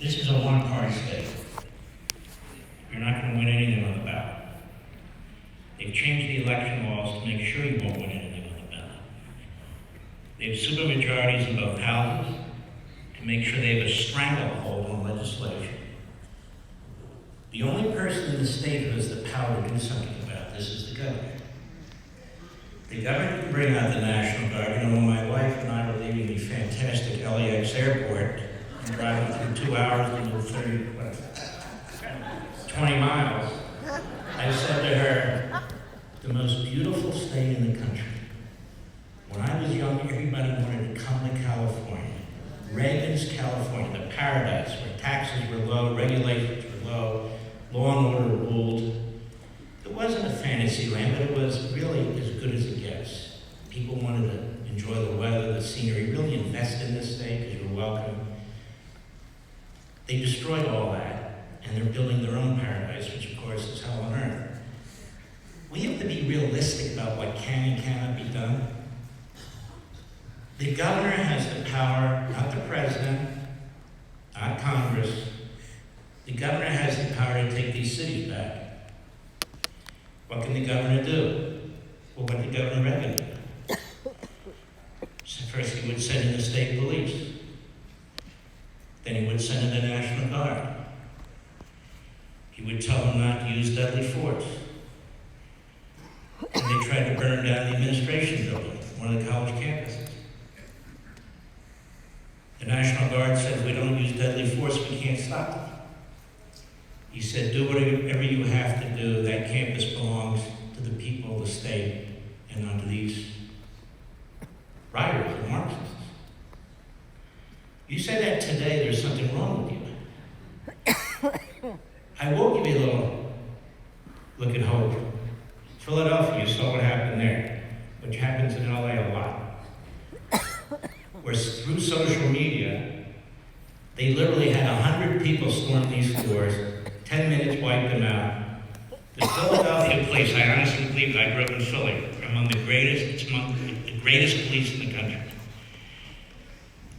This is a one-party state. You're not going to win anything on the ballot. They've changed the election laws to make sure you won't win anything on the ballot. They have supermajorities in both houses to make sure they have a stranglehold on legislation. The only person in the state who has the power to do something about this is the governor. The governor can bring out the National Guard. You know, when my wife and I were leaving the fantastic LAX airport and driving through 2 hours to move 20 miles, I said to her, the most beautiful state in the country. When I was young, everybody wanted to come to California. Reagan's California, the paradise where taxes were low, regulations were low, law and order ruled. It wasn't a fantasy land, but it was really as good as it gets. People wanted to enjoy the weather, the scenery, really invest in this state because you're welcome. They destroyed all that, and they're building their own paradise, which of course is hell on earth. We have to be realistic about what can and cannot be done. The governor has the power, not the president, not Congress. The governor has the power to take these cities back. What can the governor do? Well, what did Governor Reagan do? So first he would send in the state police. Then he would send in the National Guard. He would tell them not to use deadly force. And they tried to burn down the administration building, one of the college campuses. The National Guard said, if we don't use deadly force, we can't stop them. He said, do whatever you have to do. That campus belongs to the people of the state and not to these rioters and Marxists. You say that today, there's something wrong with you. I will give you a little look at hope. Philadelphia, you saw what happened there, which happens in LA a lot. Where through social media, they literally had 100 people storm these stores, 10 minutes wiped them out. The Philadelphia police, I honestly believe, I grew up in Philly, among the greatest police in the country.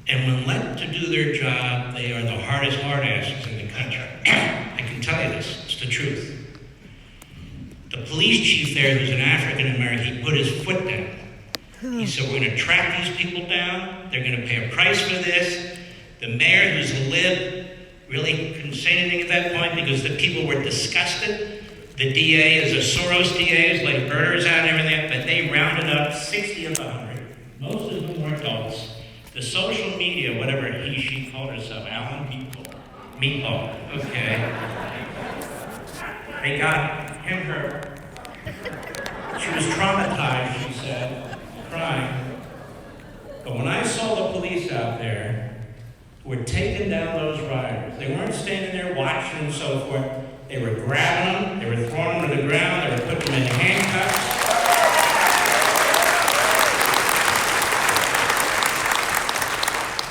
And when let to do their job, they are the hardest hard-asses in the country. I can tell you this, it's the truth. The police chief there, who's an African-American, he put his foot down. He said, we're going to track these people down. They're going to pay a price for this. The mayor, who's a lib, really couldn't say anything at that point because the people were disgusted. The DA is a Soros DA, who's like murders out and everything, but they rounded up 60 of the 100. Most of them were adults. The social media, whatever she called herself, Alan Meatball, okay. They got her. She was traumatized, she said, crying. But when I saw the police out there who were taking down those rioters, they weren't standing there watching and so forth. They were grabbing them, they were throwing them to the ground, they were putting them in handcuffs.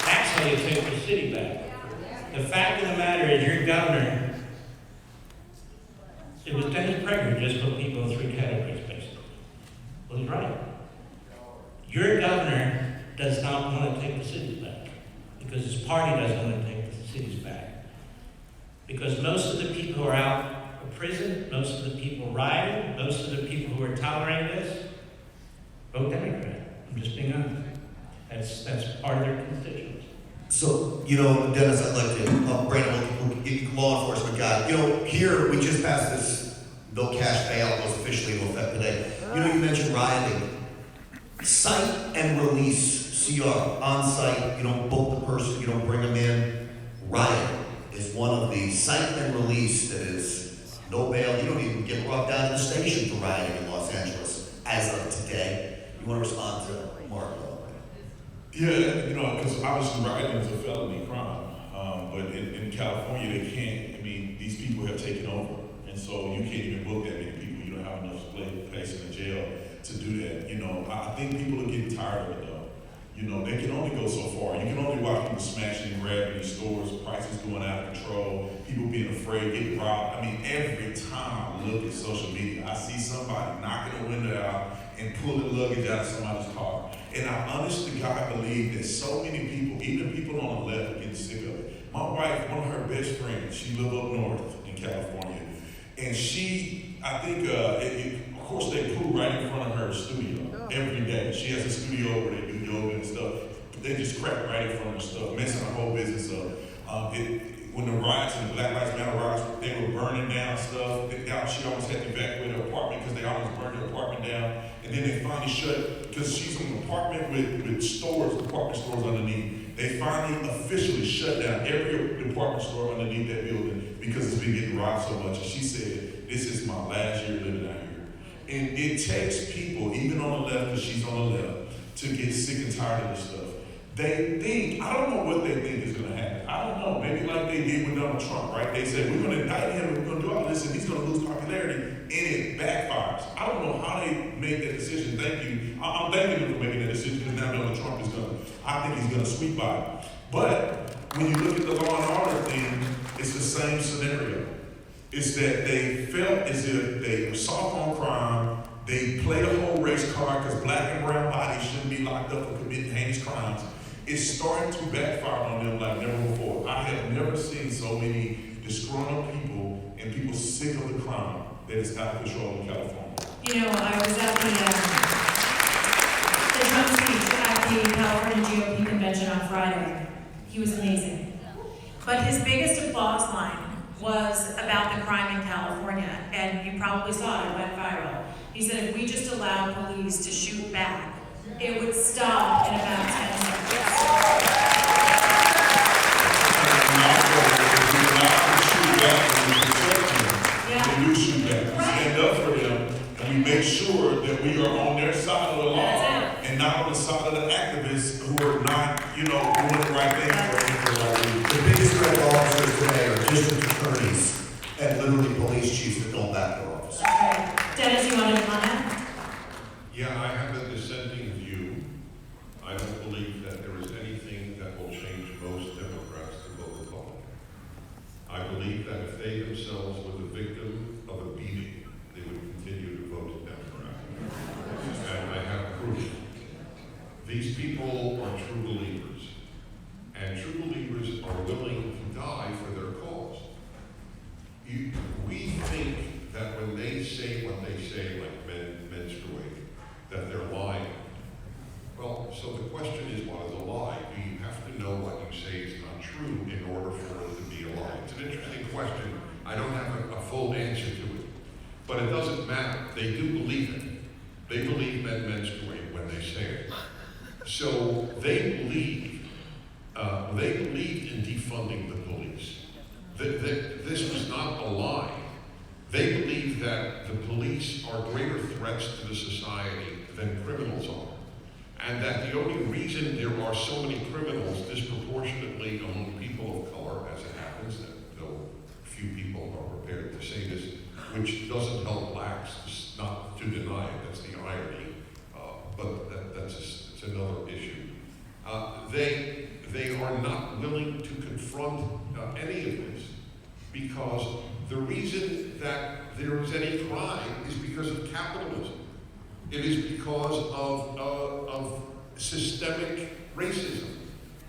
That's how you take the city back. The fact of the matter is your governor, it was Dennis Prager who just put people in 3 categories, basically. Well, he's right. Your governor does not want to take the cities back because his party doesn't want to take the cities back. Because most of the people who are out of prison, most of the people rioting, most of the people who are tolerating this, vote Democrat. I'm just being honest. That's part of their constituents. So, Dennis, I'd like to, Brandon, law enforcement guy. Here we just passed this no cash bail goes officially into effect today. You mentioned rioting. Cite and release, CR, on site, you don't book the person, you don't bring them in. Riot is one of the cite and release that is no bail. You don't even get brought down to the station for rioting in Los Angeles as of today. You want to respond to Mark? Yeah, because obviously rioting is a felony crime. But in California, they can't, these people have taken over. And so you can't even book that many people. You don't have enough place in the jail to do that. I think people are getting tired of it though. They can only go so far. You can only watch people smashing and grabbing in stores, prices going out of control, people being afraid, getting robbed. Every time I look at social media, I see somebody knocking a window out and pulling luggage out of somebody's car. And I honestly, God, believe that so many people, even people on the left, are getting sick of it. My wife, one of her best friends. She lived up north in California. And she, I think, of course, they poo right in front of her studio every day. She has a studio where they do yoga and stuff. But they just crap right in front of her stuff, messing her whole business up. When the riots and the Black Lives Matter riots, they were burning down stuff. She almost had to evacuate her apartment because they almost burned her apartment down. And then they finally shut, because she's in an apartment with stores, department stores underneath. They finally officially shut down every department store underneath that building because it's been getting robbed so much. And she said, this is my last year living out here. And it takes people, even on the left, because she's on the left, to get sick and tired of this stuff. They think, I don't know what they think is going to happen. I don't know. Maybe like they did with Donald Trump, right? They said, we're going to indict him and we're going to do all this and he's going to lose popularity. And it backfires. I don't know how they make that decision. Thank you. I'm thanking them for making that decision because now Donald Trump is going to, I think he's going to sweep by. But when you look at the law and order thing, it's the same scenario. It's that they felt as if they were soft on crime. They played a whole race card because black and brown bodies shouldn't be locked up for committing heinous crimes. It's starting to backfire on them like never before. I have never seen so many disgruntled people and people sick of the crime that is out of control in California. You know, I was at the Trump speech at the California GOP convention on Friday. He was amazing. But his biggest applause line was about the crime in California, and you probably saw it, it went viral. He said if we just allowed police to shoot back, it would stop in about 10 seconds. They do shoot back. We stand up for them, and we make sure that we are on their side of the law, and not on the side of the activists who are not, doing the right thing for the right reason. The biggest threat to officers today are district attorneys and literally police chiefs that don't back their office. Okay. Dennis, you want to comment? Yeah, I have a dissenting view. I don't believe that there is anything that will change most Democrats to vote Republican. I believe that if they themselves were the victim of a beating, they would continue to vote Democrat. And I have proof. These people are true believers. And true believers are willing to die for their cause. We think that when they say what they say, like menstruate, that they're lying. Well, so the question is, what is a lie? Do you have to know what you say is not true in order for it to be a lie? It's an interesting question. I don't have a full answer to it. But it doesn't matter. They do believe it. They believe men menstruate when they say it. So they believed in defunding the police. This was not a lie. They believe that the police are greater threats to the society than criminals are. And that the only reason there are so many criminals disproportionately among people of color, as it happens, though few people are prepared to say this, which doesn't help blacks not to deny it, that's the irony, but it's another issue. They are not willing to confront any of this because the reason that there is any crime is because of capitalism. It is because of systemic racism.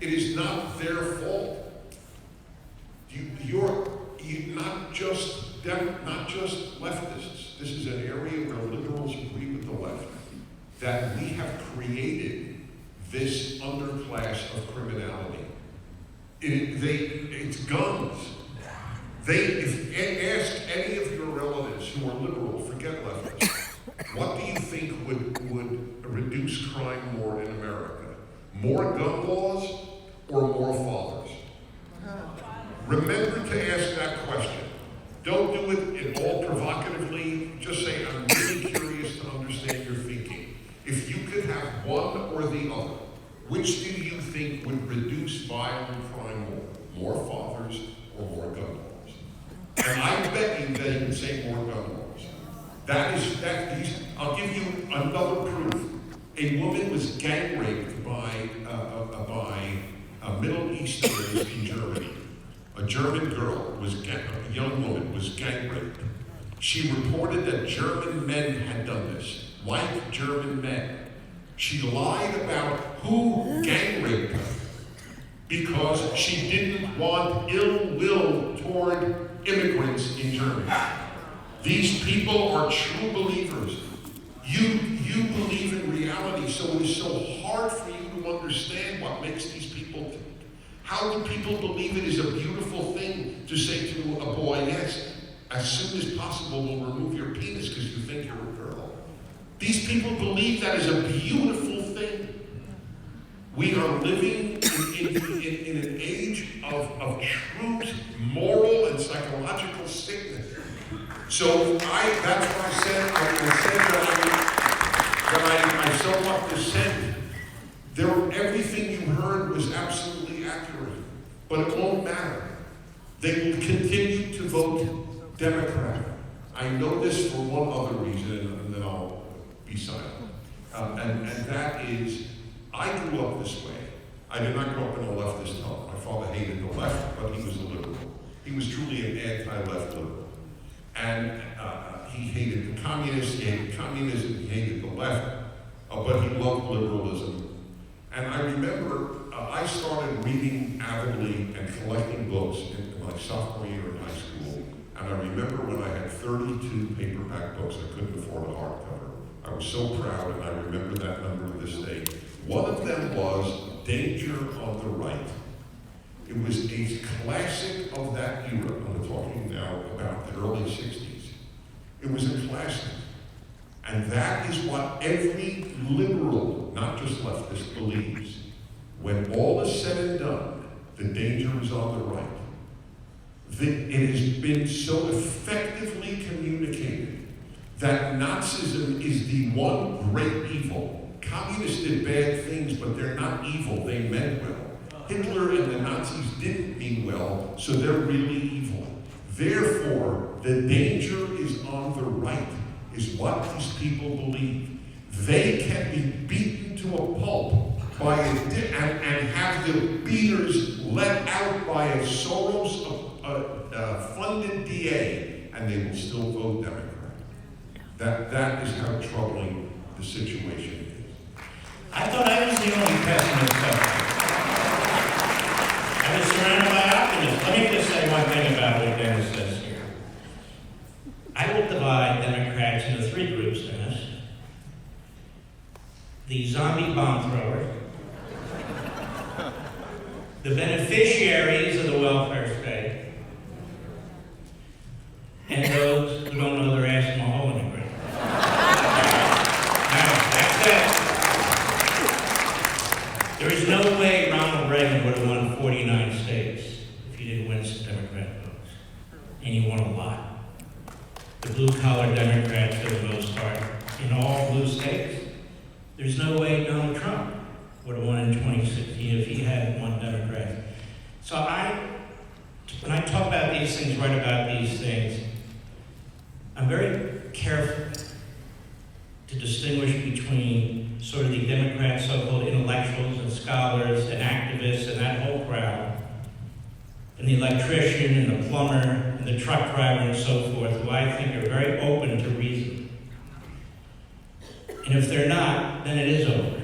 It is not their fault. You're not just leftists. This is an area where liberals agree with the left, that we have created this underclass of criminality. It's guns. Ask any of your relatives who are liberal, forget leftists. What do you think would reduce crime more in America? More gun laws or more fathers? Remember to ask that question. Don't do it all provocatively. Just say, I'm really curious to understand your thinking. If you could have one or the other, which do you think would reduce violent crime more? More fathers or more gun laws? And I bet you they can say more gun laws. I'll give you another proof. A woman was gang raped by Middle Easterners in Germany. A German girl, a young woman, was gang raped. She reported that German men had done this, white German men. She lied about who gang raped her. because she didn't want ill will toward immigrants in Germany. These people are true believers. You believe in reality, so it is so hard for you to understand what makes these people tick. How do people believe it is a beautiful thing to say to a boy, yes, as soon as possible we'll remove your penis because you think you're a girl? These people believe that is a beautiful thing. We are living in an age of true moral and psychological sickness. So that's why I said that I somewhat dissent. Everything you heard was absolutely accurate, but it won't matter. They will continue to vote Democrat. I know this for one other reason, and then I'll be silent. And that is, I grew up this way. I did not grow up in a leftist home. My father hated the left, but he was a liberal. He was truly an anti-left liberal. And he hated the communists, he hated communism, he hated the left, but he loved liberalism. And I remember I started reading avidly and collecting books in my sophomore year in high school. And I remember when I had 32 paperback books, I couldn't afford a hardcover. I was so proud, and I remember that number to this day. One of them was Danger on the Right. It was a classic of that era. I'm talking now about the early 60s. It was a classic. And that is what every liberal, not just leftist, believes. When all is said and done, the danger is on the right. It has been so effectively communicated that Nazism is the one great evil. Communists did bad things, but they're not evil. They meant well. Hitler and the Nazis didn't mean well, so they're really evil. Therefore, the danger is on the right, is what these people believe. They can be beaten to a pulp by and have the beaters let out by a Soros funded DA, and they will still vote Democrat. That is how troubling the situation is. I thought I was the only pessimist up there. I was surrounded by optimists. Let me just say one thing about what Dennis says here. I will divide Democrats into three groups, Dennis. The zombie bomb throwers, the beneficiaries of the welfare state, and those who don't know their ass from a hole in the ground. Now, that's it. There is no way Ronald Reagan would have won 49 states if he didn't win some Democrat votes. And he won a lot. The blue-collar Democrats, for the most part, in all blue states. There's no way Donald Trump would have won in 2016 if he hadn't won Democrats. So when I talk about these things, write about these things, I'm very careful to distinguish between sort of the Democrat so-called intellectuals and scholars and activists and that whole crowd, and the electrician and the plumber and the truck driver and so forth, who I think are very open to reason. And if they're not, then it is over,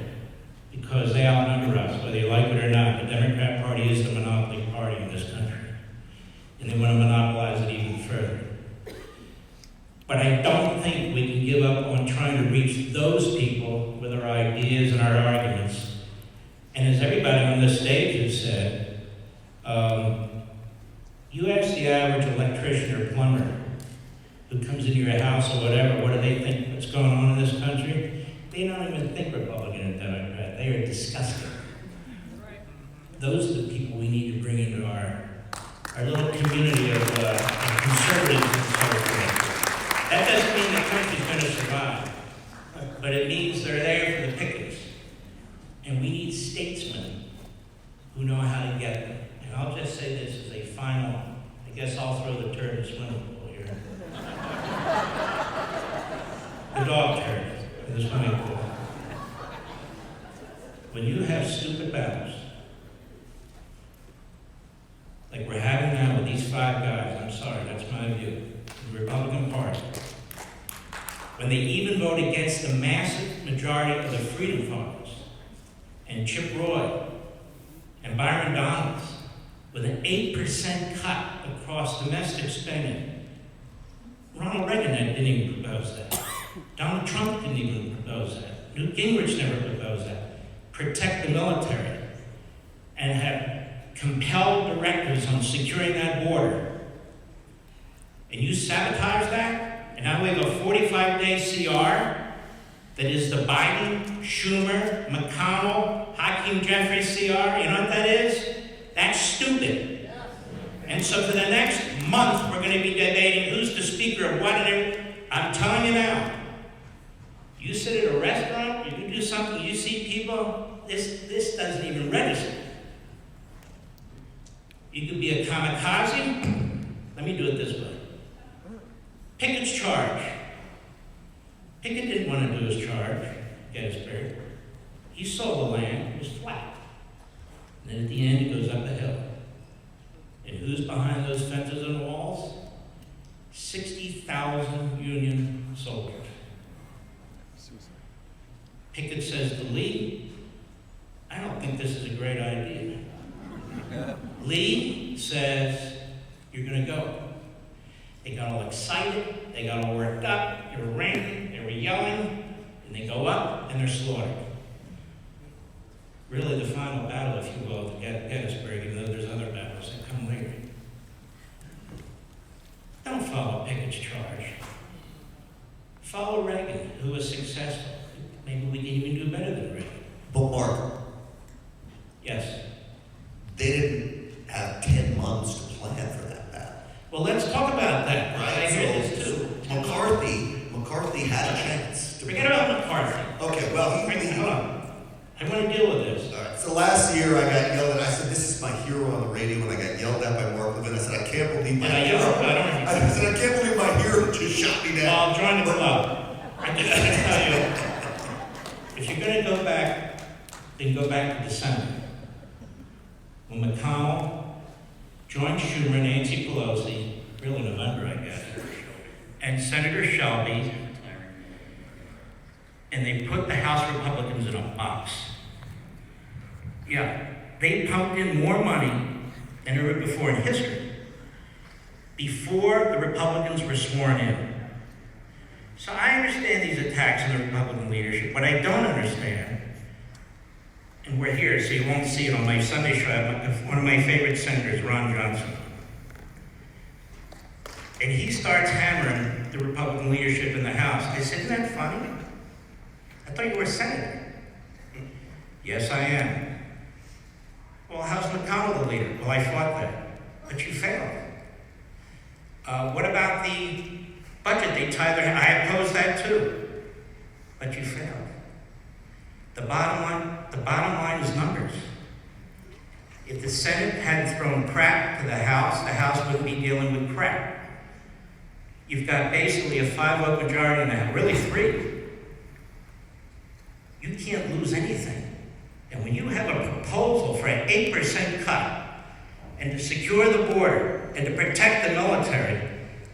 because they outnumber us, whether you like it or not. The Democrat Party is the monopoly party in this country, and they want to monopolize it even further. But I don't think we can give up on trying to reach those people with our ideas and our arguments. And as everybody on this stage has said, you ask the average electrician or plumber who comes into your house or whatever, what do they think what's going on in this country? They don't even think Republican or Democrat. They are disgusting. Those are the people we need to bring into our little community of conservatives and so forth. That doesn't mean the country's going to survive, but it means they're there for the pickings. And we need statesmen who know how to get them. And I'll just say this as a final, I guess I'll throw the turd in the swimming pool here. The dog turd in the swimming pool. When you have stupid battles, like we're having now with these five guys, I'm sorry, that's my view, the Republican Party, when they even vote against the massive majority of the Freedom Fighters and Chip Roy and Byron Donalds with an 8% cut across domestic spending. Ronald Reagan didn't even propose that. Donald Trump didn't even propose that. Newt Gingrich never proposed that. Protect the military and have compelled directives on securing that border. And you sabotage that, and now we have a 45-day CR that is the Biden, Schumer, McConnell, Hakeem Jeffries CR. You know what that is? That's stupid. And so for the next month, we're going to be debating who's the speaker of what and everything. I'm telling you now, you sit at a restaurant, you do something, you see people, this doesn't even register. You could be a kamikaze. Let me do it this way. Pickett's charge. Pickett didn't want to do his charge, Gettysburg. He saw the land, it was flat. And then at the end, it goes up a hill. And who's behind those fences and walls? 60,000 Union soldiers. Pickett says to Lee, I don't think this is a great idea. Lee says, you're going to go. They got all excited, they got all worked up, they were ranting, they were yelling, and they go up and they're slaughtered. Really the final battle, if you will, to Gettysburg, even though there's other battles that come later. Don't follow Pickett's charge. Follow Reagan, who was successful. Maybe we can even do better than Reagan. But Mark, Yes. they didn't have 10 months to plan for that battle. Well, let's talk about that. Right? I hear this too. McCarthy had a chance to Forget about McCarthy. Okay, well, Hold on. I want to deal with this. All right. So last year I got yelled at. I said, "This is my hero on the radio." When I got yelled at by Mark Levin, I said, "I can't believe my hero." I said, "I can't believe my hero just shot me down." Well, I'll join the club. I just want to tell you, if you're going to go back, then go back to December. When McConnell joined Schumer, Nancy Pelosi, really November, I guess, and Senator Shelby, and they put the House Republicans in a box. Yeah, they pumped in more money than ever before in history, before the Republicans were sworn in. So I understand these attacks on the Republican leadership. What I don't understand, and we're here, so you won't see it on my Sunday show, one of my favorite senators, Ron Johnson. And he starts hammering the Republican leadership in the House. I said, isn't that funny? I thought you were a senator. Yes, I am. Well, how's McConnell the leader? Well, I fought that. But you failed. What about the budget? They tied their... I opposed that too. But you failed. The bottom line is numbers. If the Senate hadn't thrown crap to the House wouldn't be dealing with crap. You've got basically a 5-vote majority in the House, really 3. You can't lose anything. And when you have a proposal for an 8% cut, and to secure the border, and to protect the military,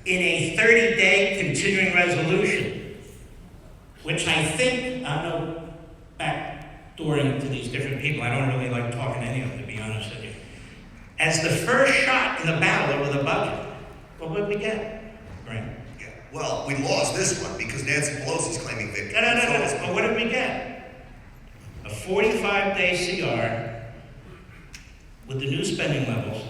in a 30-day continuing resolution, which I think, I know, backdooring to these different people, I don't really like talking to any of them, to be honest with you, as the first shot in the battle over the budget, well, what did we get? Right? Yeah. Well, we lost this one because Nancy Pelosi's claiming victory. No. But what did we get? A 45-day CR with the new spending levels,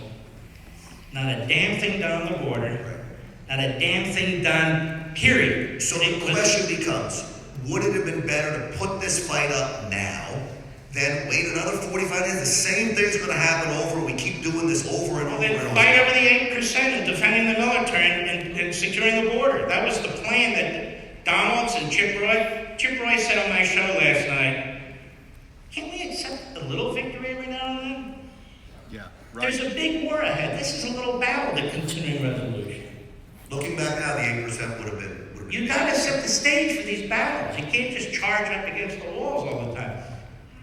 not a damn thing done on the border, not a damn thing done, period. So the question becomes, would it have been better to put this fight up now than wait another 45 days? The same thing's going to happen over. We keep doing this over and over and over. Fight over the 8% and defending the military and securing the border. That was the plan that Donalds and Chip Roy said on my show last night. Can't we accept a little victory every now and then? Yeah, right. There's a big war ahead. This is a little battle, the continuing resolution. Looking back now, the 8% would have been. You gotta set the stage for these battles. You can't just charge up against the walls all the time.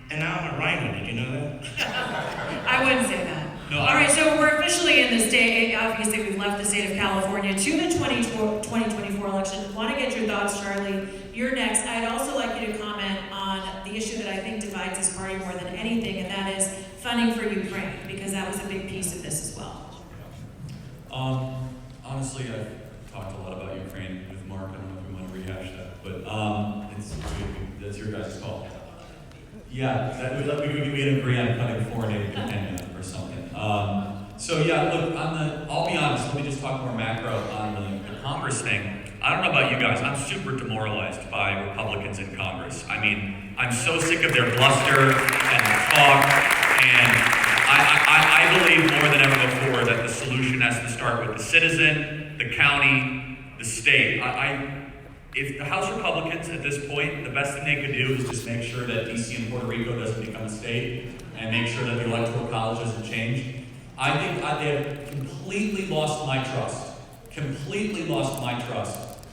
And now I'm a rhino, did you know that? I wouldn't say that. No, All right, so we're officially in the state, obviously we've left the state of California to the 2024 election. Want to get your thoughts, Charlie. You're next. I'd also like you to comment on the issue that I think divides this party more than anything, and that is funding for Ukraine. Honestly, I've talked a lot about Ukraine with Mark. I don't know if we want to rehash that, but that's your guys' call. Yeah, we can agree on cutting foreign aid to Kenya or something. So yeah, look, I'll be honest, let me just talk more macro on the Congress thing. I don't know about you guys, I'm super demoralized by Republicans in Congress. I mean, I'm so sick of their bluster and talk, and I believe more than ever before that the solution has to start with the citizen, the county, the state. If the House Republicans at this point, the best thing they could do is just make sure that DC and Puerto Rico doesn't become a state and make sure that the Electoral College doesn't change. I think they have completely lost my trust to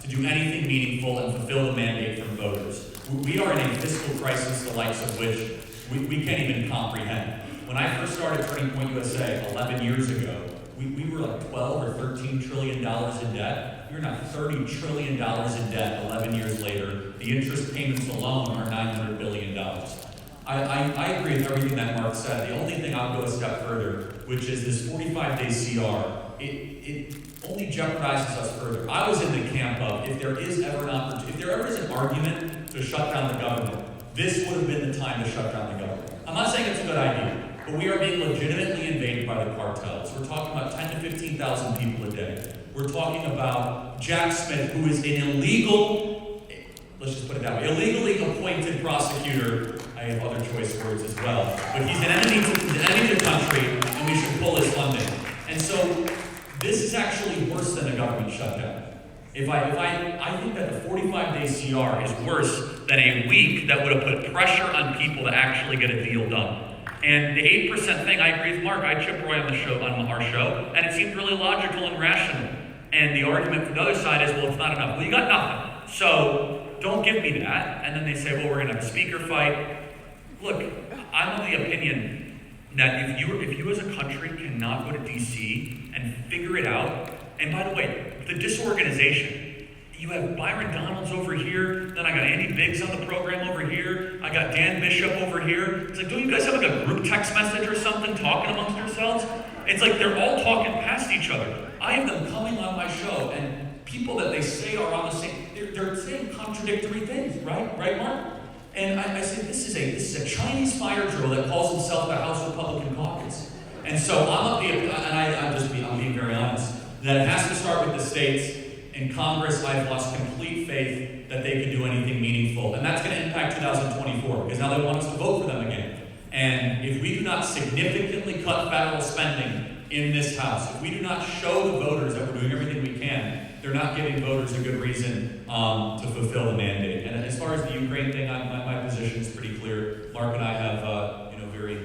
do anything meaningful and fulfill the mandate from voters. We are in a fiscal crisis the likes of which we can't even comprehend. When I first started Turning Point USA 11 years ago, we were like 12 or 13 trillion dollars in debt. We're now $30 trillion in debt 11 years later. The interest payments alone are $900 billion. I agree with everything that Mark said. The only thing I'll go a step further, which is this 45-day CR, it only jeopardizes us further. I was in the camp of, if there is ever an argument to shut down the government, this would have been the time to shut down the government. I'm not saying it's a good idea, but we are being legitimately invaded by the cartels. We're talking about 10 to 15,000 people a day. We're talking about Jack Smith, who is an illegal, let's just put it that way, illegally appointed prosecutor. I have other choice words as well. But he's an enemy to the country, and we should pull his funding. And so this is actually worse than a government shutdown. I think that the 45-day CR is worse than a week that would have put pressure on people to actually get a deal done. And the 8% thing, I agree with Mark. I chipped Roy on our show, and it seemed really logical and rational. And the argument from the other side is, well, it's not enough. Well, you got nothing. So don't give me that. And then they say, well, we're going to have a speaker fight. Look, I'm of the opinion that if you as a country cannot go to DC and figure it out, and by the way, the disorganization, you have Byron Donalds over here, then I got Andy Biggs on the program over here, I got Dan Bishop over here. It's like, don't you guys have like a group text message or something talking amongst yourselves? It's like they're all talking past each other. I have them coming on my show, and people that they say are on the same, they're saying contradictory things, right? Right, Mark? And I say, this is a Chinese fire drill that calls itself the House Republican Caucus. And so I'm being very honest, that it has to start with the states. In Congress, I've lost complete faith that they can do anything meaningful. And that's going to impact 2024, because now they want us to vote for them again. And if we do not significantly cut federal spending in this House, if we do not show the voters that we're doing everything we can, they're not giving voters a good reason to fulfill the mandate. And as far as the Ukraine thing, my position is pretty clear. Mark and I have very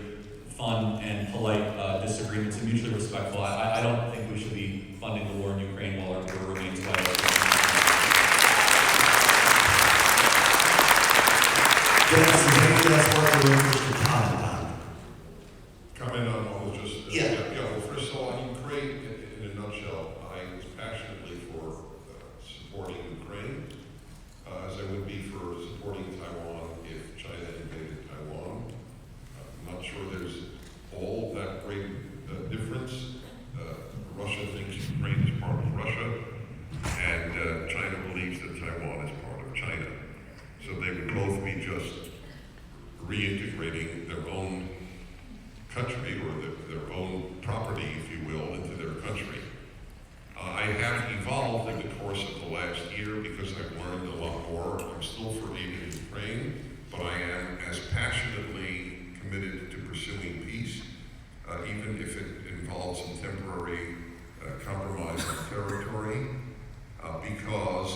fun and polite disagreements and mutually respectful. I don't think we should be funding the war in Ukraine while our border remains wide open. Dennis, is there anything else worth the room for comment on? Comment on what was just... Yeah. Well, first of all, Ukraine, in a nutshell, I was passionately for supporting Ukraine, as I would be for supporting Taiwan if China invaded Taiwan. I'm not sure there's all that great difference. Russia thinks Ukraine is part of Russia, and China believes that Taiwan is part of China. So they would both be just reintegrating their own country or their own property, if you will, into their country. I have evolved in the course of the last year because I've learned a lot more. I'm still for aid in Ukraine, but I am as passionately committed to pursuing peace, even if it involves some temporary compromise on territory, because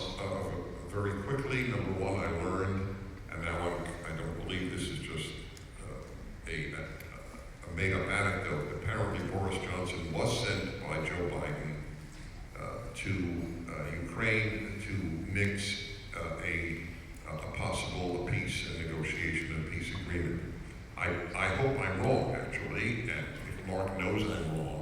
very quickly, number one, I learned, and now I don't believe this is just a made-up anecdote. Apparently, Boris Johnson was sent by Joe Biden to Ukraine to mix a possible peace and negotiation and peace agreement. I hope I'm wrong, actually, and if Mark knows I'm wrong,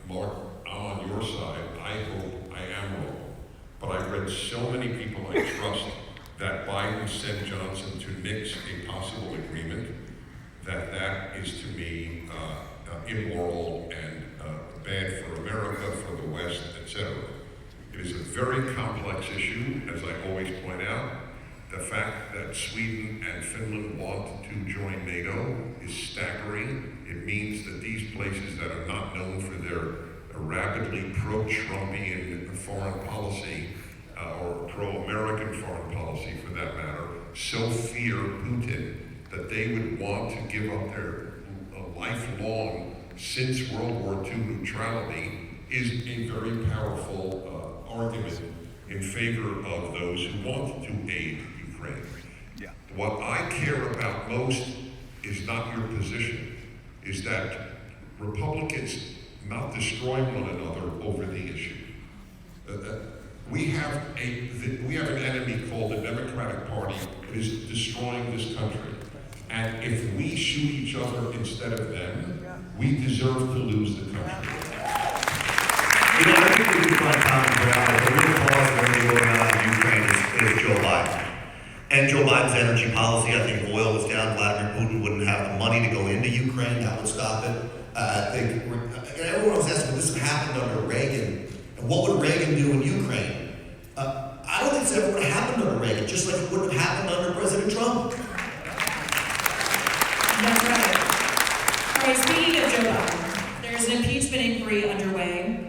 Mark, I'm on your side. I hope I am wrong. But I've read so many people I trust that Biden sent Johnson to nix a possible agreement that is to me immoral and bad for America, for the West, etc. It is a very complex issue, as I always point out. The fact that Sweden and Finland want to join NATO is staggering. It means that these places that are not known for their rapidly pro-Trumpian foreign policy, or pro-American foreign policy for that matter, so fear Putin that they would want to give up their lifelong, since World War II neutrality, is a very powerful argument in favor of those who want to aid Ukraine. Yeah. What I care about most is not your position, is that Republicans not destroy one another over the issue. We have an enemy called the Democratic Party that is destroying this country. And if we shoot each other instead of them, we deserve to lose the country. You know, I think we can find common ground. The real cause of everything going on in Ukraine is Joe Biden. And Joe Biden's energy policy, I think if oil was down, Vladimir Putin wouldn't have the money to go into Ukraine. That would stop it. I think, and everyone was asking, this happened under Reagan. And what would Reagan do in Ukraine? I don't think it's ever would have happened under Reagan, just like it wouldn't have happened under President Trump. That's right. All right, speaking of Joe Biden, there's an impeachment inquiry underway.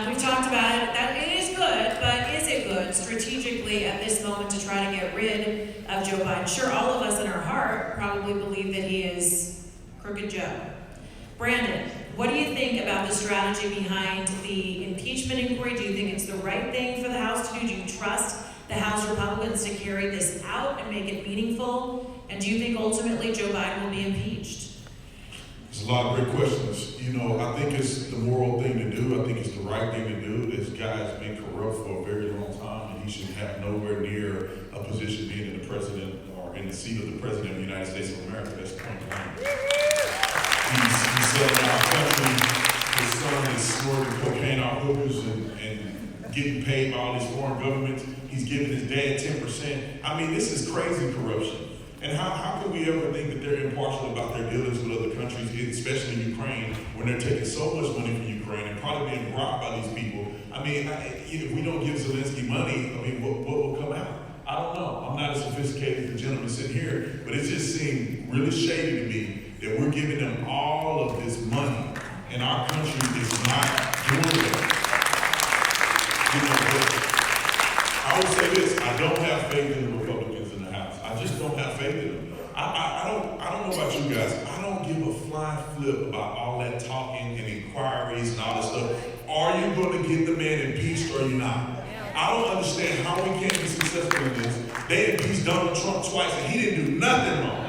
We've talked about it, that it is good, but is it good strategically at this moment to try to get rid of Joe Biden? Sure, all of us in our heart probably believe that he is Crooked Joe. Brandon, what do you think about the strategy behind the impeachment inquiry? Do you think it's the right thing for the House to do? Do you trust the House Republicans to carry this out and make it meaningful? And do you think ultimately Joe Biden will be impeached? There's a lot of great questions. You know, I think it's the moral thing to do. I think it's the right thing to do. This guy has been corrupt for a very long time, and he should have nowhere near a position being in the president or in the seat of the president of the United States of America. That's point blank. He's selling our country. His son is snorting cocaine off hookers and getting paid by all these foreign governments. He's giving his dad 10%. I mean, this is crazy corruption. And how can we ever think that they're impartial about their dealings with other countries, especially Ukraine, when they're taking so much money from Ukraine and probably being robbed by these people? I mean, if we don't give Zelensky money, I mean, what will come out? I don't know. I'm not as sophisticated as the gentleman sitting here, but it just seemed really shady to me that we're giving them all of this money and our country is not doing it. You know, I would say this, I don't have faith in the Republicans in the House. I just don't have faith in them. I don't know about you guys. I don't give a flying flip about all that talking and inquiries and all this stuff. Are you going to get the man impeached or are you not? I don't understand how we can't be successful in this. They impeached Donald Trump twice and he didn't do nothing wrong.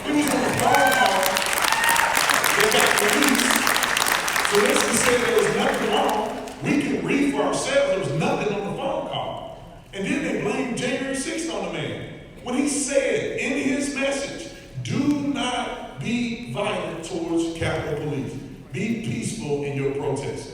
He was on a phone call. They got released. So let's just say there was nothing wrong. We can read for ourselves there was nothing on the phone call. And then they blamed January 6th on the man. When he said in his message, do not be violent towards Capitol Police. Be peaceful in your protest.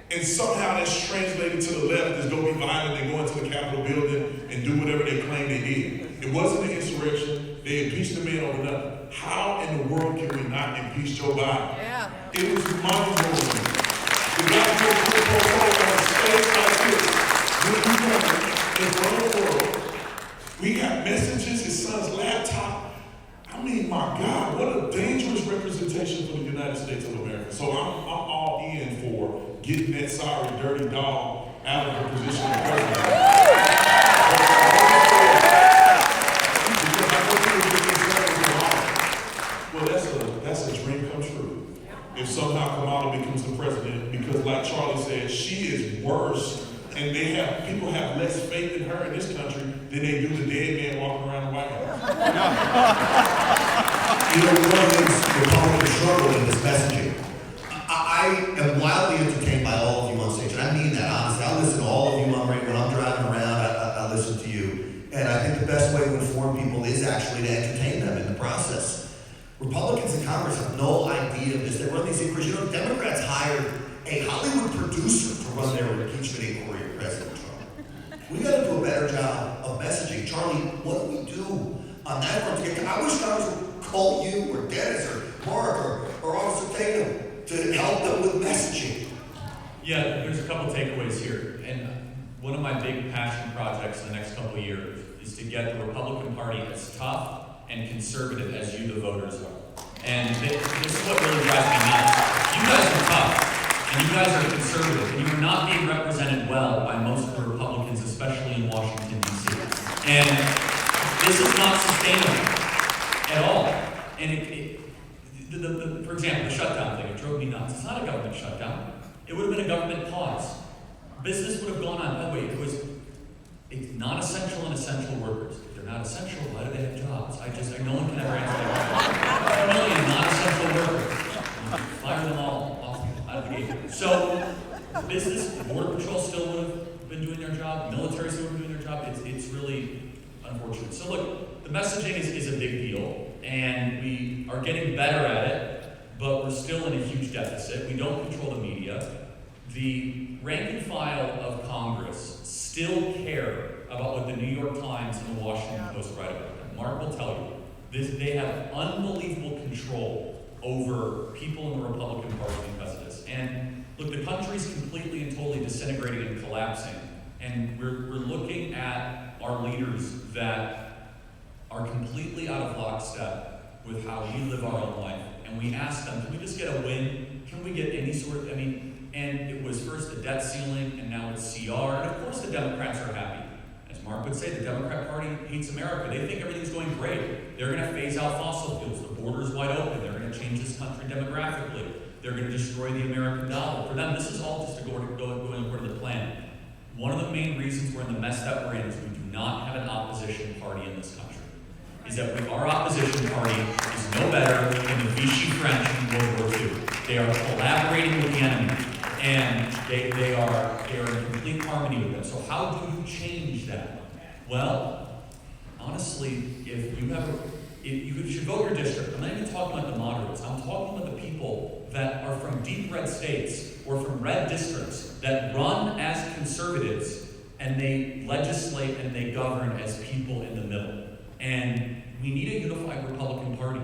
And somehow that's translated to the left as go be violent and go into the Capitol building and do whatever they claim they did. It wasn't an insurrection. They impeached the man over nothing. How in the world can we not impeach Joe Biden? Yeah. It was mind-blowing. The guy who put protocol on a stage like this, when you know, in front of the world, we got messages, his son's laptop. I mean, my God, what a dangerous representation for the United States of America. So I'm all in for getting that sorry, dirty dog out of the position of president. Well, that's a dream come true. If somehow Kamala becomes the president, because like Charlie said, she is worse, and people have less faith in her in this country than they do the dead man walking around the White House. You know, one of the things Republicans struggle with is messaging. I am wildly entertained by all of you on stage, and I mean that honestly. I listen to all of you when I'm driving around. I listen to you, and I think the best way to inform people is actually to entertain them in the process. Republicans in Congress have no idea of this. They run these inquiries. You know, Democrats hired a Hollywood producer to run their impeachment inquiry of President Trump. We got to do a better job of messaging. Charlie, what do we do on that front to get? I wish Congress would call you or Dennis or Mark or Officer Tatum to help them with messaging. Yeah, there's a couple takeaways here. And one of my big passion projects in the next couple of years is to get the Republican Party as tough and conservative as you, the voters, are. And this is what really drives me nuts. You guys are tough, and you guys are conservative, and you're not being represented well by most of the Republicans, especially in Washington, D.C. And this is not sustainable at all. And for example, the shutdown thing, it drove me nuts. It's not a government shutdown. It would have been a government pause. Business would have gone on. By the way, it's non-essential and essential workers. If they're not essential, why do they have jobs? No one can ever answer that question. 1 million non-essential workers. Fire them all out of the gate. So, business, Border Patrol still would have been doing their job. Military still would have been doing their job. It's really unfortunate. So look, the messaging is a big deal, and we are getting better at it, but we're still in a huge deficit. We don't control the media. The rank and file of Congress still care about what the New York Times and the Washington Post write about them. Mark will tell you, they have unbelievable control over people in the Republican Party because of this. And look, the country's completely and totally disintegrating and collapsing. And we're looking at our leaders that are completely out of lockstep with how we live our own life. And we ask them, can we just get a win? Can we get any sort of, and it was first the debt ceiling, and now it's CR. And of course the Democrats are happy. As Mark would say, the Democrat Party hates America. They think everything's going great. They're going to phase out fossil fuels. The border's wide open. They're going to change this country demographically. They're going to destroy the American dollar. For them, this is all just going according to the plan. One of the main reasons we're in the mess that we're in is we do not have an opposition party in this country. Is that our opposition party is no better than the Vichy French in World War II. They are collaborating with the enemy, and they are in complete harmony with them. So how do you change that? Well, honestly, if you should vote your district. I'm not even talking about the moderates. I'm talking about the people that are from deep red states or from red districts that run as conservatives, and they legislate and they govern as people in the middle. And we need a unified Republican Party,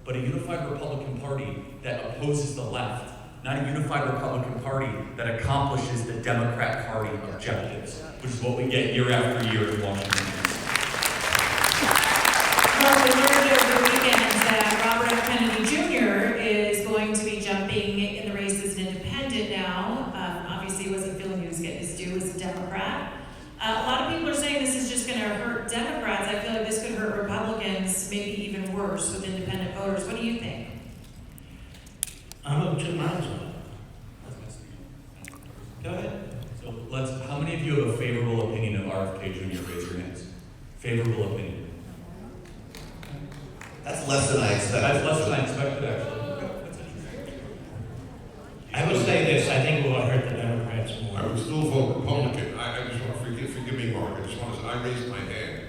but a unified Republican Party that opposes the left, not a unified Republican Party that accomplishes the Democrat Party objectives, which is what we get year after year in Washington. Well, we learned over the weekend that Robert F. Kennedy Jr. is going to be jumping in the race as an independent now. Obviously, he wasn't feeling he was getting his due as a Democrat. A lot of people are saying this is just going to hurt Democrats. I feel like this could hurt Republicans, maybe even worse with independent voters. What do you think? I'm of two minds on it. Go ahead. So how many of you have a favorable opinion of RFK Jr.? Raise your hands. Favorable opinion. That's less than I expected. That's less than I expected, actually. That's interesting. I would say this, I think it will hurt the Democrats more. I would still vote Republican. I just want to forgive me, Mark. I just want to say, I raised my hand.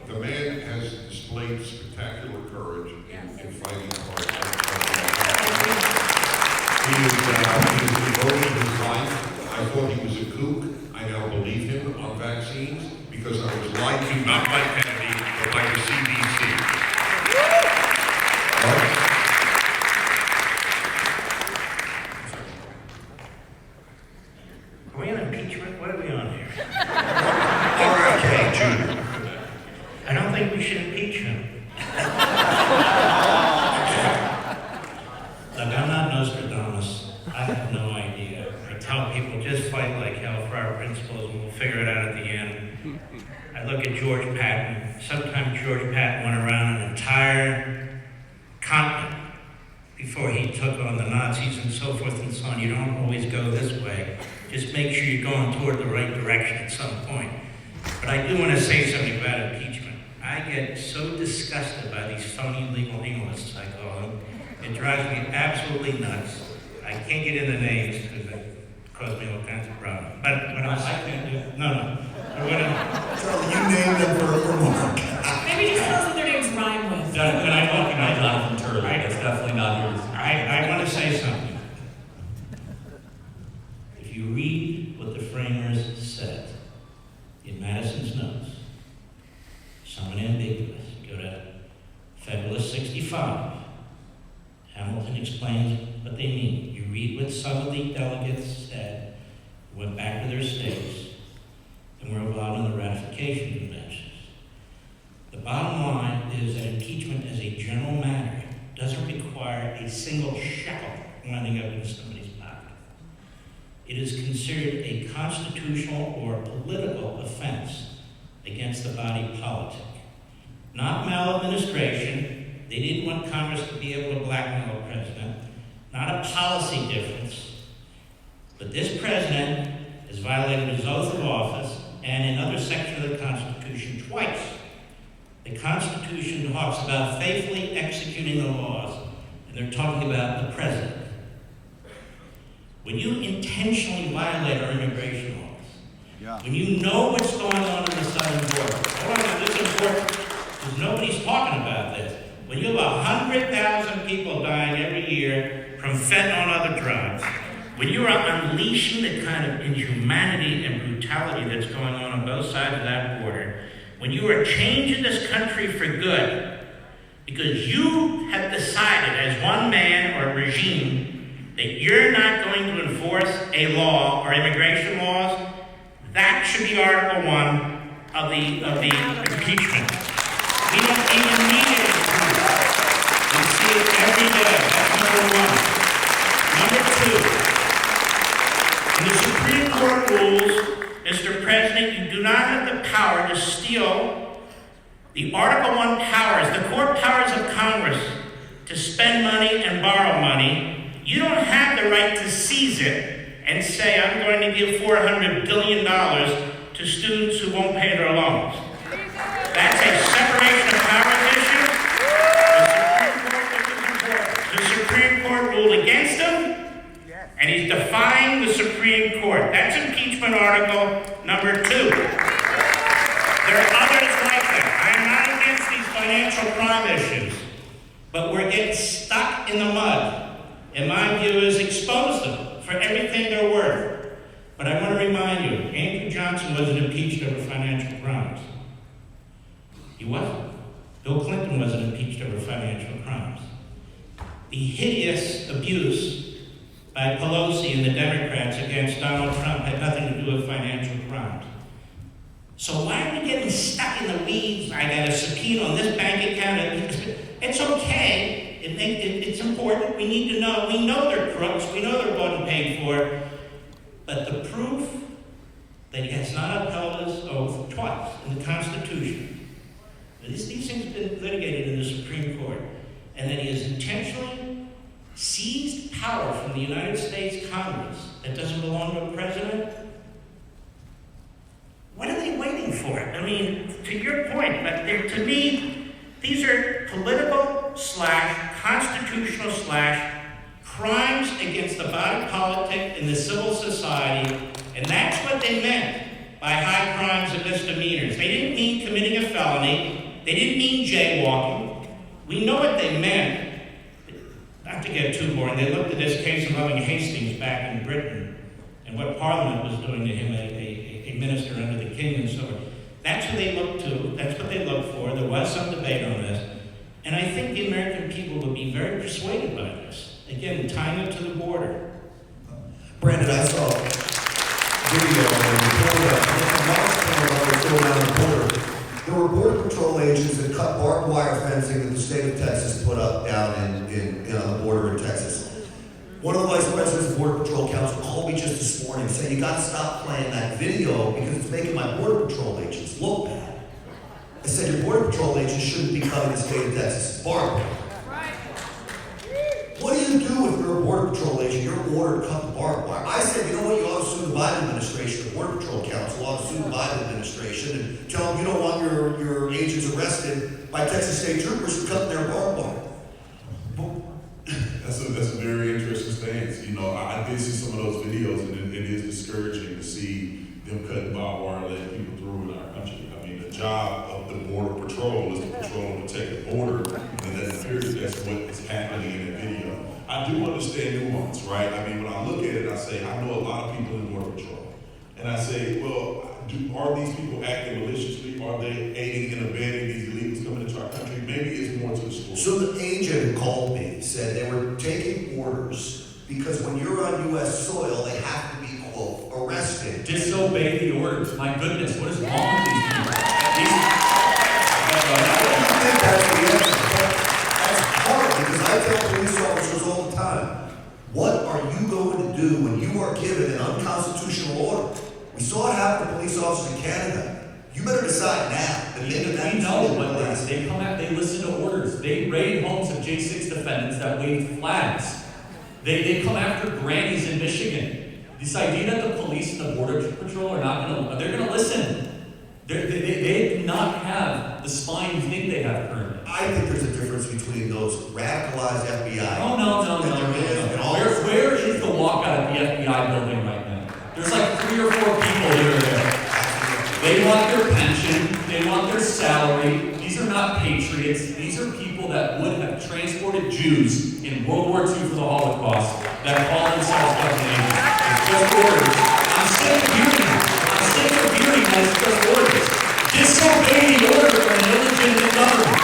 The man has displayed spectacular courage in fighting hard. He is devoting his life. I thought he was a kook. I now believe him on vaccines because I was lied to, not by Kennedy, but by the CDC. Right? Are we on impeachment? What are we on here? RFK Jr. I don't think we should impeach him. Look, I'm not Nostradamus. I have no idea. I tell people, just fight like hell for our principles and we'll figure it out at the end. I look at George Patton. Sometimes George Patton went around an entire continent before he took on the Nazis and so forth and so on. You don't always go this way. Just make sure you're going toward the right direction at some point. But I do want to say something about impeachment. I get so disgusted by these phony legal analysts, I call them. It drives me absolutely nuts. I can't get into names because it causes me all kinds of problems. But what I can't do, no. Charlie, you named them for Mark. Maybe just tell us what their names rhyme with. Can I talk about Jonathan Turley? That's definitely not yours. I want to say something. If you read what the framers said in Madison's notes, somewhat ambiguous. Go to Federalist 65. Hamilton some of the delegates said, went back to their states, and were involved in the ratification conventions. The bottom line is that impeachment as a general matter doesn't require a single shekel winding up in somebody's pocket. It is considered a constitutional or political offense against the body politic. Not maladministration. They didn't want Congress to be able to blackmail a president. Not a policy difference. But this president has violated his oath of office and another section of the Constitution twice. The Constitution talks about faithfully executing the laws, and they're talking about the president. When you intentionally violate our immigration laws, when you know what's going on in the southern border, hold on, this is important, because nobody's talking about this. When you have 100,000 people dying every year from fentanyl and other drugs, when you are unleashing the kind of inhumanity and brutality that's going on both sides of that border, when you are changing this country for good, because you have decided as one man or regime that you're not going to enforce a law or immigration laws, that should be Article 1 of the impeachment. We don't even need any proof. We see it every day. That's number 1. Number 2, in the Supreme Court rules, Mr. President, you do not have the power to steal the Article 1 powers, the core powers of Congress to spend money and borrow money. You don't have the right to seize it and say, I'm going to give $400 billion to students who won't pay their loans. That's a separation of powers issue. The Supreme Court ruled against him, and he's defying the Supreme Court. That's impeachment article number 2. There are others like that. I'm not against these financial crime issues, but we're getting stuck in the mud. And my view is expose them for everything they're worth. But I want to remind you, Andrew Johnson wasn't impeached over financial crimes. He wasn't. Bill Clinton wasn't impeached over financial crimes. The hideous abuse by Pelosi and the Democrats against Donald Trump had nothing to do with financial crimes. So why are we getting stuck in the weeds? I got a subpoena on this bank account. It's okay. It's important. We need to know. We know they're crooks. We know they're bought and paid for. But the proof that he has not upheld his oath twice in the Constitution, these things have been litigated in the Supreme Court, and that he has intentionally seized power from the United States Congress that doesn't belong to a president. What are they waiting for? I mean, to your point, but to me, these are political / constitutional / crimes against the body politic and the civil society, and that's what they meant by high crimes and misdemeanors. They didn't mean committing a felony. They didn't mean jaywalking. We know what they meant. Not to get too boring, they looked at this case involving Hastings back in Britain and what Parliament was doing to him, a minister under the king and so on. That's who they looked to. That's what they looked for. There was some debate on this. And I think the American people would be very persuaded by this. Again, tying it to the border. Brandon, I saw a video on the border. There were Border Patrol agents that cut barbed wire fencing that the state of Texas put up down on the border in Texas. One of the vice presidents of Border Patrol Council called me just this morning saying, you got to stop playing that video because it's making my Border Patrol agents look bad. I said, your Border Patrol agents shouldn't be cutting the state of Texas barbed wire. What do you do if you're a Border Patrol agent? You're ordered to cut the barbed wire. I said, you know what? You ought to sue the Biden administration. The Border Patrol Council ought to sue the Biden administration and tell them you don't want your agents arrested by Texas state troopers for cutting their barbed wire. That's a very interesting stance. You know, I did see some of those videos, and it is discouraging to see them cutting barbed wire and letting people through in our country. I mean, the job of the Border Patrol is to patrol and protect the border, and that appears that's what is happening in the video. I do understand nuance, right? I mean, when I look at it, I say, I know a lot of people in Border Patrol. And I say, well, are these people acting maliciously? Are they aiding and abetting these illegals coming into our country? Maybe it's more to the story. So the agent who called me said they were taking orders because when you're on U.S. soil, they have to be, quote, arrested. Disobey the orders. My goodness, what is wrong with these people? I think that's the answer. That's hard, because I tell police officers all the time, what are you going to do when you are given an unconstitutional order? We saw it happen to police officers in Canada. You better decide now. We know what they come out, they listen to orders. They raid homes of J6 defendants that waved flags. They come after grannies in Michigan. This idea that the police and the border patrol are not going to, they're going to listen. They do not have the spine you think they have currently. I think there's a difference between those radicalized FBI. Oh, no. Where is the walkout at the FBI building right now? There's like 3 or 4 people that are there. They want their pension, they want their salary. These are not patriots. These are people that would have transported Jews in World War II for the Holocaust that call themselves government agents. It's just orders. I'm sick of hearing that it's just orders. Disobey the order from an illegitimate government.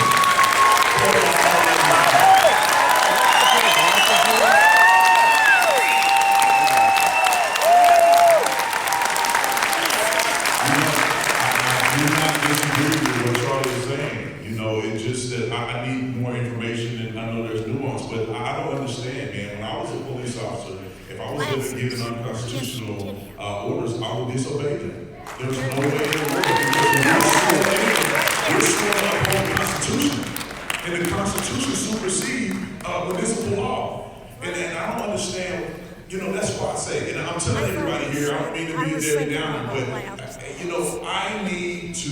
I need more information, and I know there's nuance, but I don't understand, man. When I was a police officer, if I was given unconstitutional orders, I would disobey them. There's no way in the world, because we're still up on the Constitution, and the Constitution supersedes municipal law. And I don't understand, that's why I say, and I'm telling everybody here, I don't mean to be a Debbie Downer, but, I need to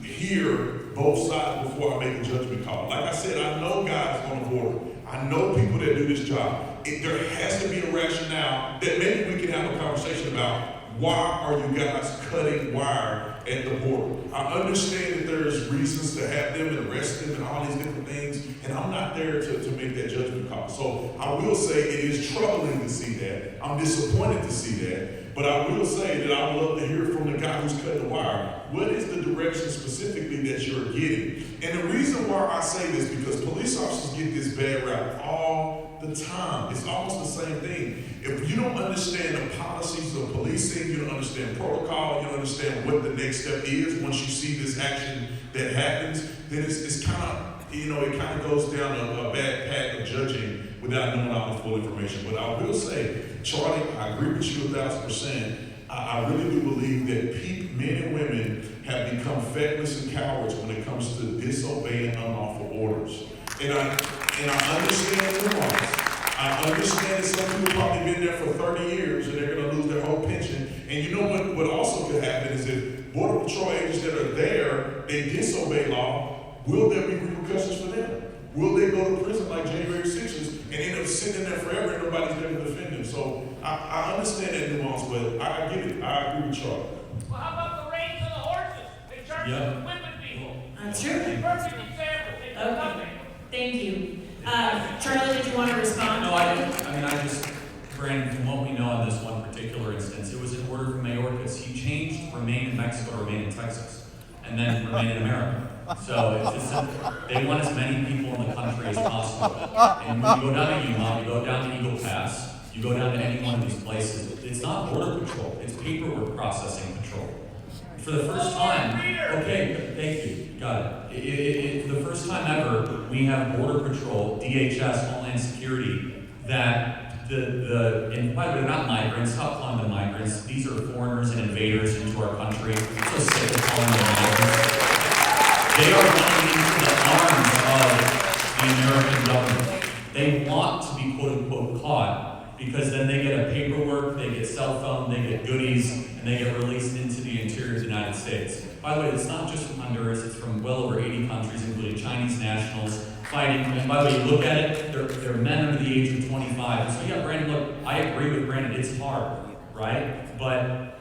hear both sides before I make a judgment call. Like I said, I know guys on the border. I know people that do this job. There has to be a rationale that maybe we can have a conversation about why are you guys cutting wire at the border. I understand that there's reasons to have them and arrest them and all these different things, and I'm not there to make that judgment call. So I will say it is troubling to see that. I'm disappointed to see that. But I will say that I would love to hear from the guy who's cutting the wire. What is the direction specifically that you're getting? And the reason why I say this, because police officers get this bad rap all the time. It's almost the same thing. If you don't understand the policies of policing, you don't understand protocol, you don't understand what the next step is once you see this action that happens, then it's kind of, it kind of goes down a bad path of judging without knowing all the full information. But I will say, Charlie, I agree with you 1,000%. I really do believe that men and women have become feckless and cowards when it comes to disobeying unlawful orders. And I understand the nuance. I understand that some people probably been there for 30 years and they're going to lose their whole pension. And you know what also could happen is if Border Patrol agents that are there, they disobey law, will there be repercussions for them? Will they go to prison like January 6th and end up sitting there forever and nobody's there to defend them? So I understand that nuance, but I get it. I agree with Charlie. Well, how about the reins on the horses? They charge them whipping people. That's true. Perfect example. They do nothing. Thank you. Charlie, did you want to respond? No, Brandon, from what we know on this one particular instance, it was an order from Mayorkas. He changed remain in Mexico to remain in Texas, and then remain in America. So it's just, they want as many people in the country as possible. And when you go down to Yuma, you go down to Eagle Pass, you go down to any one of these places, it's not border patrol, it's paperwork processing patrol. For the first time, okay, thank you, got it. For the first time ever, we have Border Patrol, DHS, Homeland Security, that and by the way, they're not migrants, stop calling them migrants. These are foreigners and invaders into our country. I'm so sick of calling them migrants. They are running into the arms of the American government. They want to be quote unquote caught because then they get a paperwork, they get cell phone, they get goodies, and they get released into the interior of the United States. By the way, it's not just from Honduras, it's from well over 80 countries, including Chinese nationals fighting. And by the way, you look at it, they're men under the age of 25. And so yeah, Brandon, look, I agree with Brandon, it's hard, right? But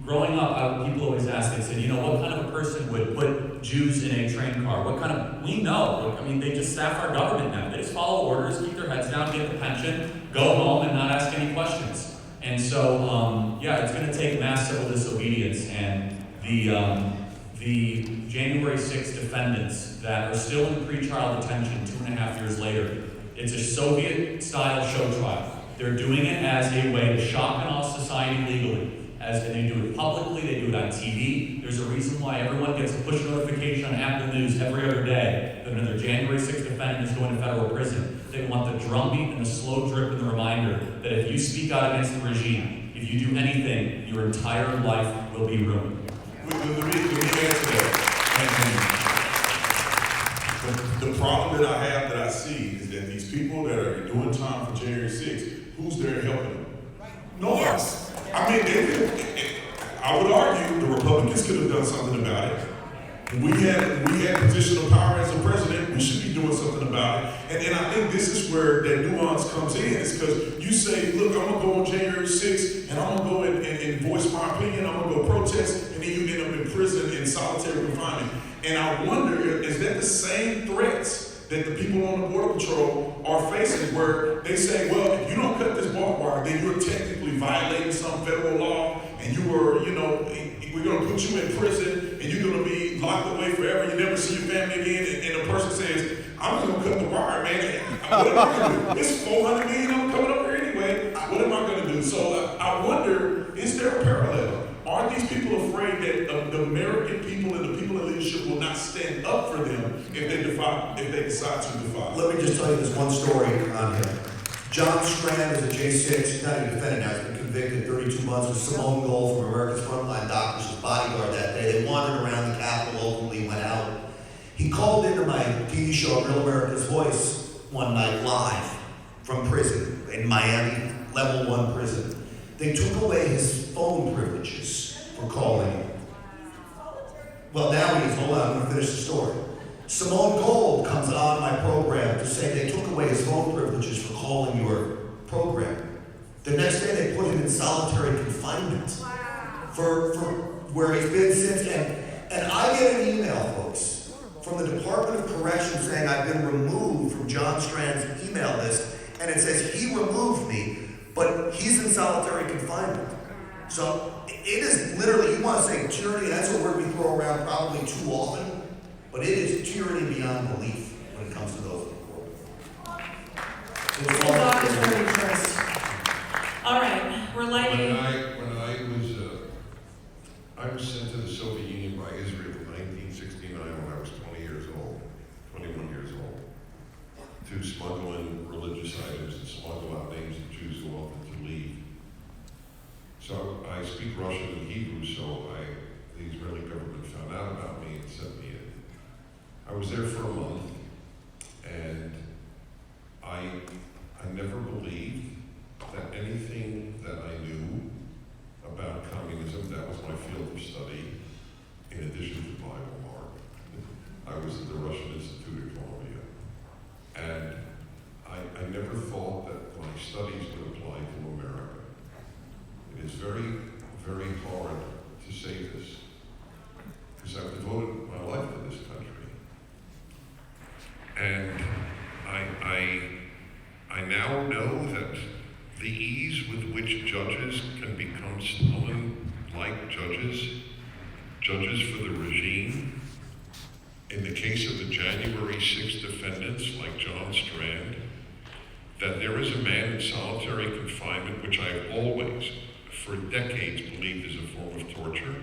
growing up, people always ask, they said, what kind of a person would put Jews in a train car? We know. They just staff our government now. They just follow orders, keep their heads down, get the pension, go home and not ask any questions. And so, it's going to take mass civil disobedience. And the January 6th defendants that are still in pretrial detention 2.5 years later, it's a Soviet-style show trial. They're doing it as a way to shock and awe society legally. And they do it publicly, they do it on TV. There's a reason why everyone gets a push notification on Apple News every other day that another January 6th defendant is going to federal prison. They want the drumbeat and the slow drip and the reminder that if you speak out against the regime, if you do anything, your entire life will be ruined. Let me answer that. The problem that I have that I see is that these people that are doing time for January 6th, who's there helping them? Nobody. Yes. I mean, I would argue the Republicans could have done something about it. We had position of power as a president. We should be doing something about it. And I think this is where that nuance comes in. It's because you say, look, I'm going to go on January 6th, and I'm going to go and voice my opinion. I'm going to go protest, and then you end up in prison in solitary confinement. And I wonder, is that the same threats that the people on the Border Patrol are facing, where they say, well, if you don't cut this barbed wire, then you're technically violating some federal law, and we're going to put you in prison, and you're going to be locked away forever. You never see your family again. And the person says, I'm just going to cut the wire, man. What am I going to do? It's $400 million I'm coming up here anyway. What am I going to do? So I wonder, is there a parallel? Are these people afraid that the American people and the people in leadership will not stand up for them if they decide to defy? Let me just tell you this one story on him. John Strand is a J6, he's not even defendant now, he's been convicted 32 months with Simone Gold from America's Frontline Doctors, his bodyguard that day. They wandered around the Capitol, ultimately went out. He called into my TV show, Real America's Voice, one night live from prison in Miami, level 1 prison. They took away his phone privileges for calling. Well, now he is. Hold on, I'm going to finish the story. Simone Gold comes on my program to say they took away his phone privileges for calling your program. The next day they put him in solitary confinement for where he's been since. And I get an email, folks, from the Department of Corrections saying I've been removed from John Strand's email list, and it says he removed me, but he's in solitary confinement. So it is literally, you want to say tyranny, that's a word we throw around probably too often, but it is tyranny beyond belief when it comes to those people. All right, we're lighting. I was sent to the Soviet Union by Israel in 1969 when I was 21 years old, to smuggle in religious items and smuggle out names of Jews who wanted to leave. So I speak Russian and Hebrew, so the Israeli government found out about me and sent me in. I was there for a month, and I never believed that anything that I knew about communism, that was my field of study, in addition to Bible, Mark. I was at the Russian Institute at Columbia, and I never thought that my studies would apply to America. It is very, very hard to say this, because I've devoted my life to this country. And I now know that the ease with which judges can become Stalin-like judges for the regime, in the case of the January 6th defendants like John Strand, that there is a man in solitary confinement, which I've always, for decades, believed is a form of torture.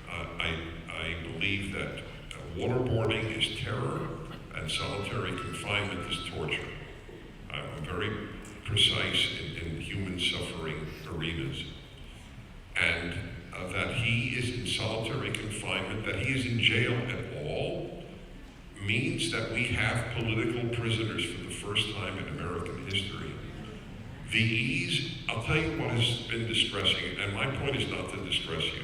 I believe that waterboarding is terror and solitary confinement is torture. I'm very precise in human suffering arenas. And that he is in solitary confinement, that he is in jail at all, means that we have political prisoners for the first time in American history. The ease, I'll tell you what has been distressing, and my point is not to distress you.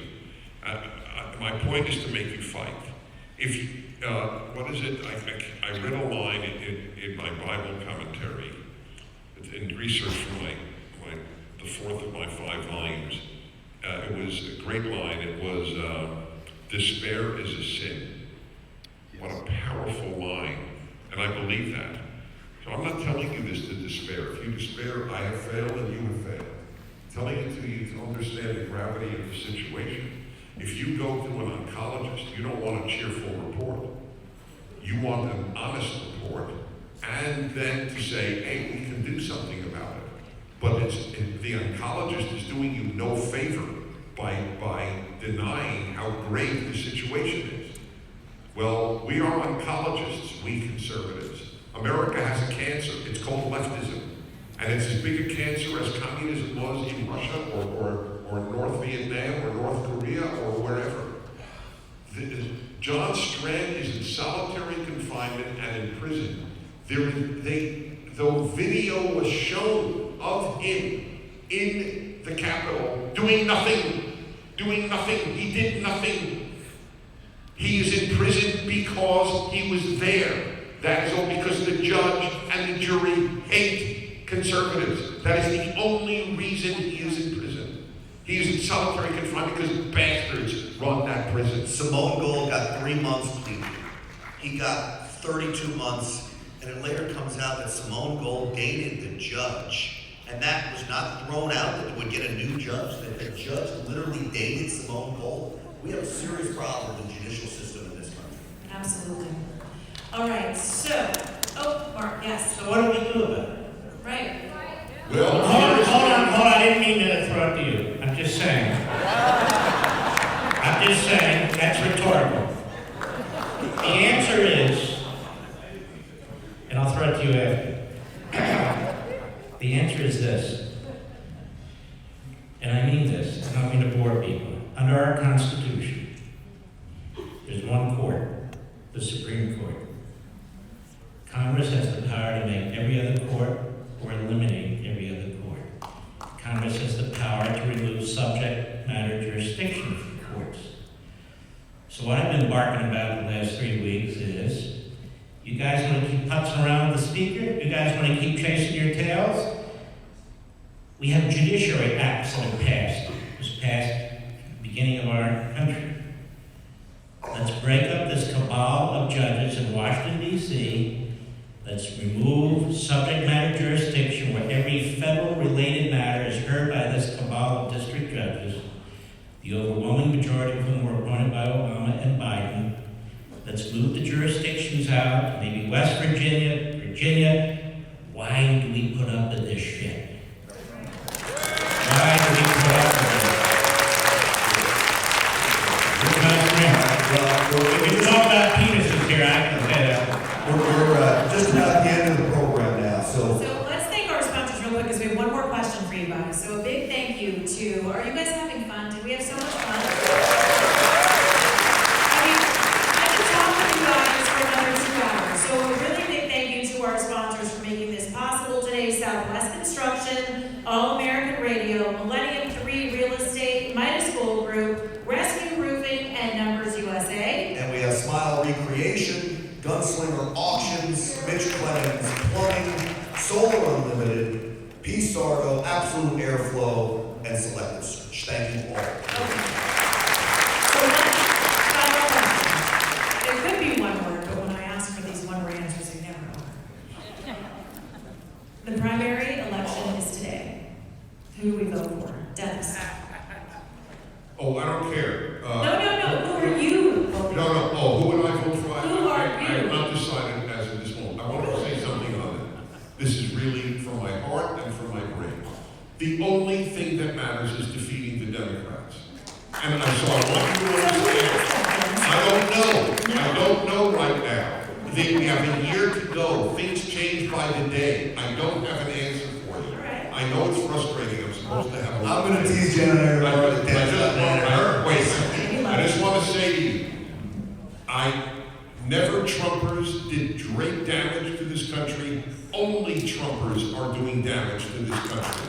My point is to make you fight. What is it? I read a line in my Bible commentary, in research for the fourth of my 5 volumes. It was a great line. It was, despair is a sin. What a powerful line. And I believe that. So I'm not telling you this to despair. If you despair, I have failed and you have failed. I'm telling it to you to understand the gravity of the situation. If you go to an oncologist, you don't want a cheerful report. You want an honest report, and then to say, hey, we can do something about it. but the oncologist is doing you no favor by denying how grave the situation is. Well, we are oncologists, we conservatives. America has a cancer, it's called leftism. And it's as big a cancer as communism was in Russia or North Vietnam or North Korea or wherever. John Strand is in solitary confinement and in prison. Though video was shown of him in the Capitol doing nothing, he did nothing. He is in prison because he was there. That is all because the judge and the jury hate conservatives. That is the only reason he is in prison. He is in solitary confinement because bastards run that prison. Simone Gold got 3 months pleaded. He got 32 months, and it later comes out that Simone Gold dated the judge. And that was not thrown out that it would get a new judge, that the judge literally dated Simone Gold. We have a serious problem with the judicial system in this country. Absolutely. All right, so, Mark, yes. So what do we do about it? Right. Well, Hold on, I didn't mean to throw it to you. I'm just saying, that's rhetorical. The answer is, and I'll throw it to you after. The answer is this, and I mean this, and I don't mean to bore people. Under our Constitution, there's one court, the Supreme Court. Congress has the power to make every other court or eliminate every other court. Congress has the power to remove subject matter jurisdiction from courts. So what I've been barking about the last 3 weeks is, you guys want to keep putzing around with the speaker? You guys want to keep chasing your tails? We have judiciary acts that have passed. It was passed at the beginning of our country. Let's break up this cabal of judges in Washington, D.C. Let's remove subject matter jurisdiction where every federal related matter is heard by this cabal of district judges, the overwhelming majority of whom were appointed by Obama and Biden. Let's move the jurisdictions out, maybe West Virginia. Why do we put up with this shit? Why do we put up with this? We can talk about penises here, I can say that. We're just about the end of the program now, So let's thank our sponsors real quick because we have one more question for you guys. So a big thank you to, are you guys having fun? Did we have so much fun? I mean, I could talk with you guys for another 2 hours. So a really big thank you to our sponsors for making this possible today. Southwest Construction, All American Radio, Millennium 3 Real Estate, Midas Gold Group, Rescue Roofing, and Numbers USA. And we have Smile Recreation, Gunslinger Auctions, Mitch Clemens Plumbing, Solar Unlimited, Peace Sardo, Absolute Airflow, and Selective Search. Thank you all. Okay. So final question. It could be one word, but when I ask for these one word answers, they never are. The primary election is today. Who do we vote for? Dennis. Oh, I don't care. No. Who are you voting for? No. Oh, who would I vote for? Who are I have you? not decided as of this moment. I want to say something on it. This is really from my heart and from my brain. The only thing that matters is defeating the Democrats. And I want you to understand. I don't know right now. We have a year to go. Things change by the day. I don't have an answer for you. I know it's frustrating. I'm supposed to have a I'm going to tease Jenifer. I just want to say to you, never Trumpers did great damage to this country. Only Trumpers are doing damage to this country.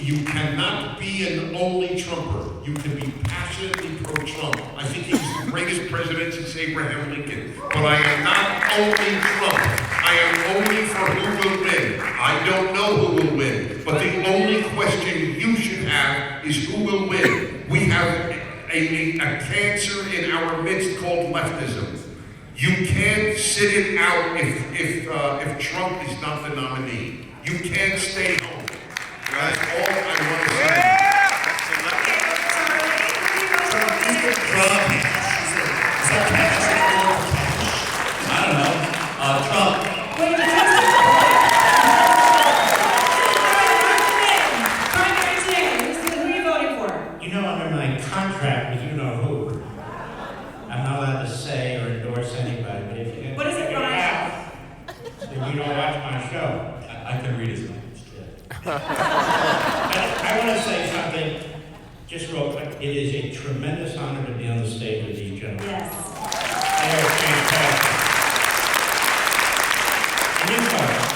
You cannot be an only Trumper. You can be passionately pro-Trump. I think he was the greatest president since Abraham Lincoln. But I am not only Trump. I am only for who will win. I don't know who will win. But the only question you should have is who will win. We have a cancer in our midst called leftism. You can't sit it out if Trump is not the nominee. You can't stay home. That's all I want to say. I don't know. Trump. Wait, contract with you know who. I'm not allowed to say or endorse anybody, but if you get What is it, Ryan? then you don't watch my show. I can read his mind. I want to say something, just real quick. It is a tremendous honor to be on the stage with these gentlemen. Yes. They are fantastic. And you folks,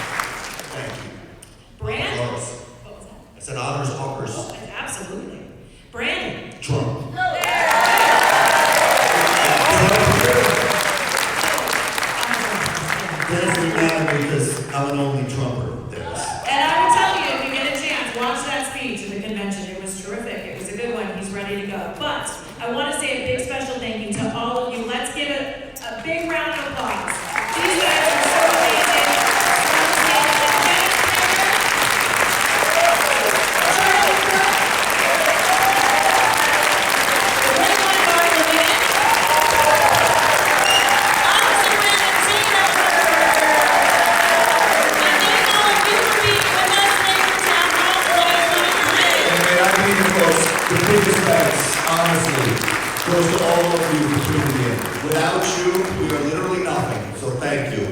Thank you. Brand? Honors. What was that? I said honors, honors. Oh, absolutely. Brandon? Trump. Dennis is mad at me because I'm an only Trumper, Dennis. And I will tell you, if you get a chance, watch that speech at the convention. It was terrific. It was a good one. He's ready to go. But I want to say a big special thank you to all of you. Let's give it a big round of applause. These guys are so amazing. The biggest thanks, honestly, goes to all of you for tuning in. Without you, we are literally nothing, so thank you.